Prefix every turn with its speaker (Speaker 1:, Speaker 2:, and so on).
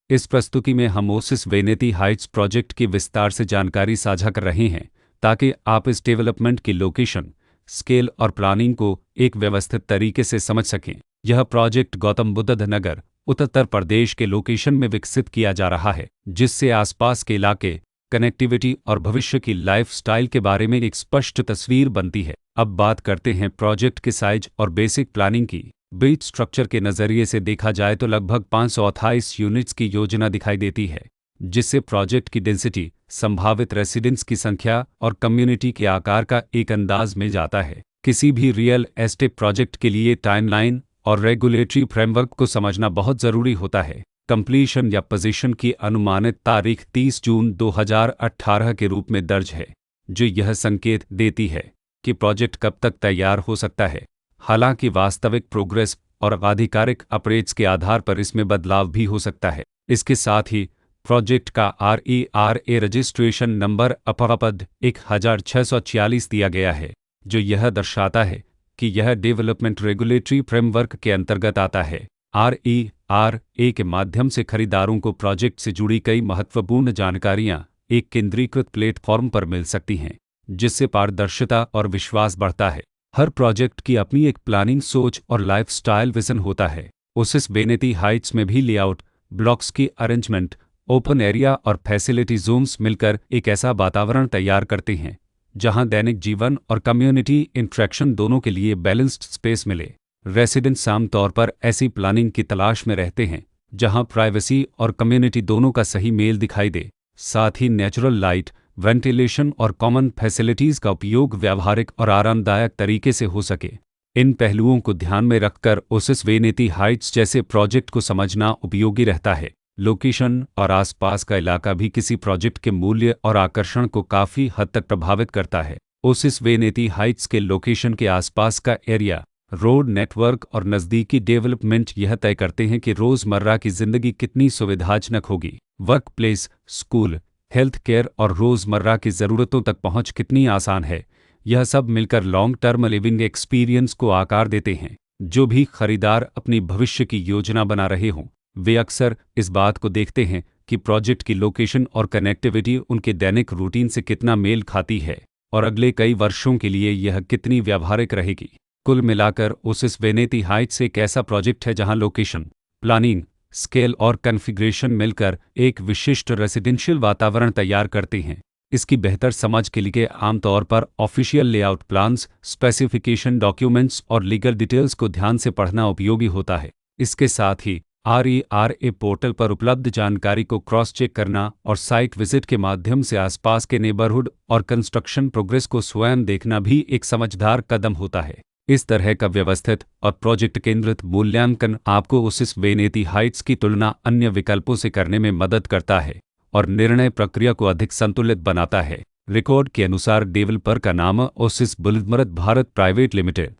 Speaker 1: इस प्रस्तुति में हम ओसिस वेनेती हाइट्स प्रोजेक्ट की विस्तार से जानकारी साझा कर रहे हैं ताकि आप इस डेवलपमेंट की लोकेशन, स्केल और प्लानिंग को एक व्यवस्थित तरीके से समझ सकें। यह प्रोजेक्ट गौतम बुद्ध नगर, उत्तर प्रदेश के लोकेशन में विकसित किया जा रहा है, जिससे आसपास के इलाके, कनेक्टिविटी और भविष्य की लाइफस्टाइल के बारे में एक स्पष्ट तस्वीर बनती है। अब बात करते हैं प्रोजेक्ट के साइज और बेसिक प्लानिंग की। बेस स्ट्रक्चर के नज़रिए से देखा जाए तो लगभग 528 यूनिट्स की योजना दिखाई देती है, जिससे प्रोजेक्ट की डेंसिटी, संभावित रेसिडेंट्स की संख्या और कम्युनिटी के आकार का एक अंदाज मिल जाता है। किसी भी रियल एस्टेट प्रोजेक्ट के लिए टाइमलाइन और रेगुलेटरी फ्रेमवर्क को समझना बहुत ज़रूरी होता है। कंप्लीशन या पोजीशन की अनुमानित तारीख 30 जून 2018 के रूप में दर्ज है, जो यह संकेत देती है कि प्रोजेक्ट कब तक तैयार हो सकता है। हालांकि वास्तविक प्रोग्रेस और आधिकारिक अपडेट्स के आधार पर इसमें बदलाव भी हो सकता है। इसके साथ ही प्रोजेक्ट का RERA रजिस्ट्रेशन नंबर अपवाद 1646 दिया गया है, जो यह दर्शाता है कि यह डेवलपमेंट रेगुलेटरी फ्रेमवर्क के अंतर्गत आता है। RERA के माध्यम से खरीदारों को प्रोजेक्ट से जुड़ी कई महत्वपूर्ण जानकारियां एक केंद्रीकृत प्लेटफॉर्म पर मिल सकती हैं, जिससे पारदर्शिता और विश्वास बढ़ता है। हर प्रोजेक्ट की अपनी एक प्लानिंग सोच और लाइफस्टाइल विजन होता है। ओसिस वेनेती हाइट्स में भी लेआउट, ब्लॉक्स की अरेंजमेंट, ओपन एरिया और फैसिलिटी जोन्स मिलकर एक ऐसा वातावरण तैयार करते हैं जहां दैनिक जीवन और कम्युनिटी इंटरेक्शन दोनों के लिए बैलेंस्ड स्पेस मिले। रेसिडेंट्स आमतौर पर ऐसी प्लानिंग की तलाश में रहते हैं जहां प्राइवेसी और कम्युनिटी दोनों का सही मेल दिखाई दे। साथ ही नेचुरल लाइट, वेंटिलेशन और कॉमन फैसिलिटीज़ का उपयोग व्यावहारिक और आरामदायक तरीके से हो सके। इन पहलुओं को ध्यान में रखकर ओसिस वेनेती हाइट्स जैसे प्रोजेक्ट को समझना उपयोगी रहता है। लोकेशन और आसपास का इलाका भी किसी प्रोजेक्ट के मूल्य और आकर्षण को काफ़ी हद तक प्रभावित करता है। ओसिस वेनेती हाइट्स के लोकेशन के आसपास का एरिया, रोड नेटवर्क और नज़दीकी डेवलपमेंट यह तय करते हैं कि रोज़मर्रा की ज़िंदगी कितनी सुविधाजनक होगी। Work place, school, health care और रोज़मर्रा की ज़रूरतों तक पहुंच कितनी आसान है। यह सब मिलकर लॉन्ग टर्म लिविंग एक्सपीरियंस को आकार देते हैं। जो भी खरीदार अपनी भविष्य की योजना बना रहे हों, वे अक्सर इस बात को देखते हैं कि प्रोजेक्ट की लोकेशन और कनेक्टिविटी उनके दैनिक रूटीन से कितना मेल खाती है और अगले कई वर्षों के लिए यह कितनी व्यावहारिक रहेगी। कुल मिलाकर ओसिस वेनेती हाइट्स एक ऐसा प्रोजेक्ट है जहां लोकेशन, प्लानिंग, स्केल और कॉन्फ़िगरेशन मिलकर एक विशिष्ट रेसिडेंशियल वातावरण तैयार करते हैं। इसकी बेहतर समझ के लिए आमतौर पर official layout plans, specification documents और लीगल डिटेल्स को ध्यान से पढ़ना उपयोगी होता है। इसके साथ ही RERA पोर्टल पर उपलब्ध जानकारी को क्रॉस चेक करना और साइट विजिट के माध्यम से आसपास के नेबरहुड और कंस्ट्रक्शन प्रोग्रेस को स्वयं देखना भी एक समझदार कदम होता है। इस तरह का व्यवस्थित और प्रोजेक्ट केंद्रित मूल्यांकन आपको ओसिस वेनेती हाइट्स की तुलना अन्य विकल्पों से करने में मदद करता है और निर्णय प्रक्रिया को अधिक संतुलित बनाता है। रिकॉर्ड के अनुसार डेवलपर का नाम ओसिस बुल्डमर्द भारत प्राइवेट लिमिटेड